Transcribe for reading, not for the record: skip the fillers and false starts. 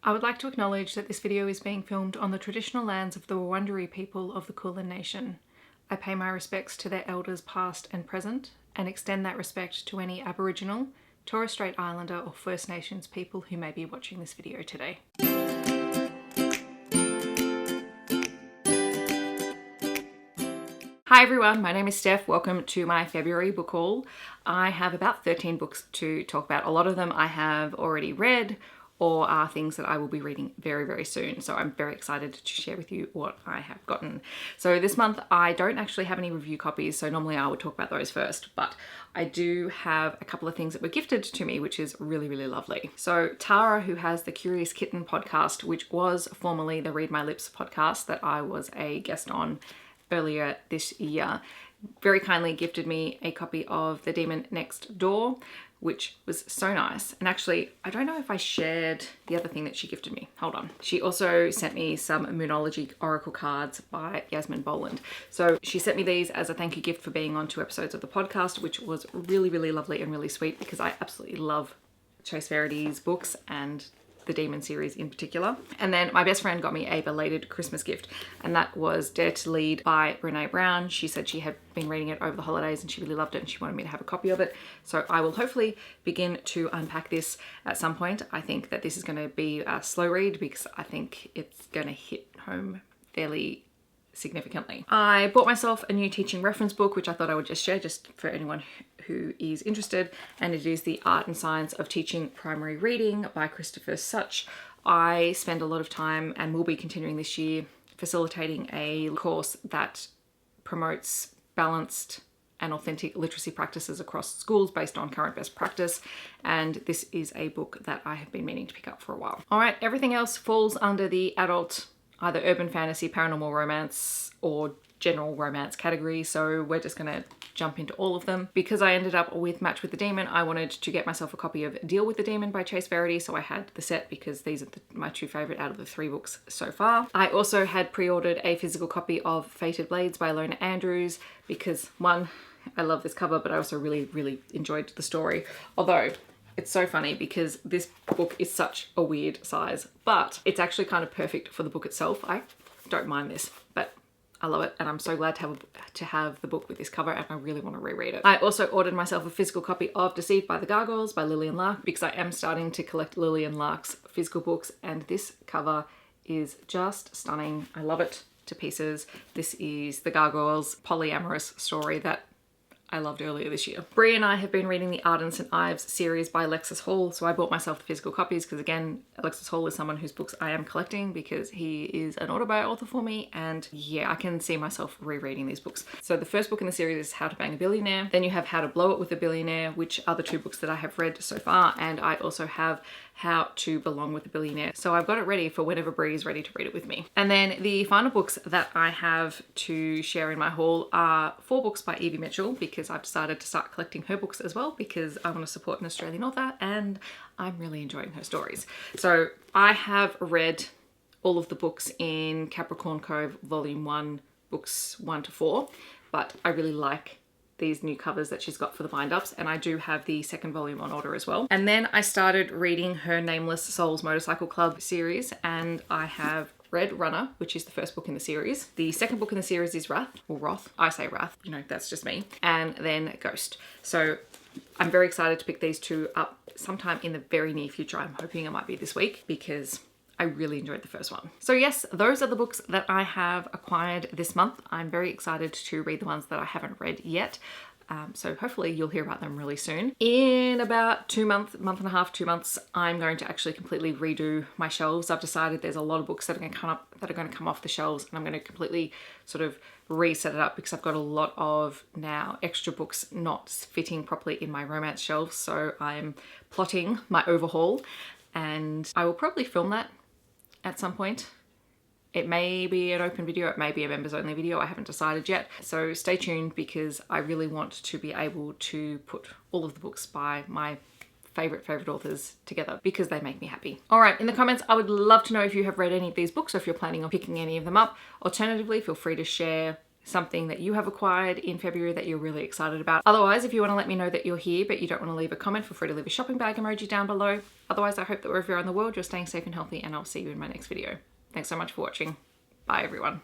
I would like to acknowledge that this video is being filmed on the traditional lands of the Wurundjeri people of the Kulin Nation. I pay my respects to their elders past and present, and extend that respect to any Aboriginal, Torres Strait Islander or First Nations people who may be watching this video today. Hi everyone, my name is Steph. Welcome to my February book haul. I have about 13 books to talk about. A lot of them I have already read or are things that I will be reading very, very soon. So I'm very excited to share with you what I have gotten. So this month I don't actually have any review copies, so normally I would talk about those first, but I do have a couple of things that were gifted to me, which is really, really lovely. So Tara, who has the Curious Kitten podcast, which was formerly the Read My Lips podcast that I was a guest on earlier this year, very kindly gifted me a copy of The Demon Next Door, which was so nice. And actually, I don't know if I shared the other thing that she gifted me. Hold on. She also sent me some Moonology oracle cards by Yasmin, Boland. So she sent me these as a thank you gift for being on 2 episodes of the podcast, which was really, really lovely and really sweet because I absolutely love Chace Verity's books and the Demon series in particular. And then my best friend got me a belated Christmas gift, and that was Dare to Lead by Brene Brown. She said she had been reading it over the holidays and she really loved it and she wanted me to have a copy of it. So I will hopefully begin to unpack this at some point. I think that this is going to be a slow read because I think it's going to hit home fairly significantly. I bought myself a new teaching reference book, which I thought I would just share just for anyone who is interested, and it is The Art and Science of Teaching Primary Reading by Christopher Such. I spend a lot of time, and will be continuing this year, facilitating a course that promotes balanced and authentic literacy practices across schools based on current best practice, and this is a book that I have been meaning to pick up for a while. All right, everything else falls under the adult, either urban fantasy, paranormal romance, or general romance category, so we're just gonna jump into all of them. Because I ended up with Match with the Demon, I wanted to get myself a copy of Deal with the Demon by Chace Verity, so I had the set because these are my 2 favourite out of the 3 books so far. I also had pre-ordered a physical copy of Fated Blades by Ilona Andrews because, one, I love this cover, but I also really, really enjoyed the story. Although, it's so funny because this book is such a weird size, but it's actually kind of perfect for the book itself. I don't mind this, but I love it, and I'm so glad to have the book with this cover, and I really want to reread it. I also ordered myself a physical copy of Deceived by the Gargoyles by Lillian Lark because I am starting to collect Lillian Lark's physical books, and this cover is just stunning. I love it to pieces. This is the Gargoyles polyamorous story that I loved earlier this year. Bree and I have been reading the Ardents and Ives series by Alexis Hall, so I bought myself the physical copies because, again, Alexis Hall is someone whose books I am collecting because he is an autobiography author for me, and yeah, I can see myself rereading these books. So the first book in the series is How to Bang a Billionaire, then you have How to Blow It with a Billionaire, which are the 2 books that I have read so far, and I also have How to Belong with a Billionaire. So I've got it ready for whenever Bree is ready to read it with me. And then the final books that I have to share in my haul are 4 books by Evie Mitchell because I've decided to start collecting her books as well because I want to support an Australian author and I'm really enjoying her stories. So I have read all of the books in Capricorn Cove Volume 1, books 1 to 4, but I really like these new covers that she's got for the bind-ups, and I do have the 2nd volume on order as well. And then I started reading her Nameless Souls Motorcycle Club series, and I have read Runner, which is the 1st book in the series. The 2nd book in the series is Wrath, or Roth. I say Wrath, you know, that's just me. And then Ghost. So I'm very excited to pick these 2 up sometime in the very near future. I'm hoping it might be this week because I really enjoyed the first one. So yes, those are the books that I have acquired this month. I'm very excited to read the ones that I haven't read yet. So hopefully you'll hear about them really soon. In about 2 months, month and a half, 2 months, I'm going to actually completely redo my shelves. I've decided there's a lot of books that are going to come off the shelves, and I'm going to completely sort of reset it up because I've got a lot of now extra books not fitting properly in my romance shelves. So I'm plotting my overhaul, and I will probably film that at some point. It may be an open video, it may be a members only video, I haven't decided yet. So stay tuned because I really want to be able to put all of the books by my favorite authors together because they make me happy. All right, in the comments, I would love to know if you have read any of these books or if you're planning on picking any of them up. Alternatively, feel free to share something that you have acquired in February that you're really excited about. Otherwise, if you want to let me know that you're here but you don't want to leave a comment, feel free to leave a shopping bag emoji down below. Otherwise, I hope that wherever you're in the world, you're staying safe and healthy, and I'll see you in my next video. Thanks so much for watching. Bye everyone.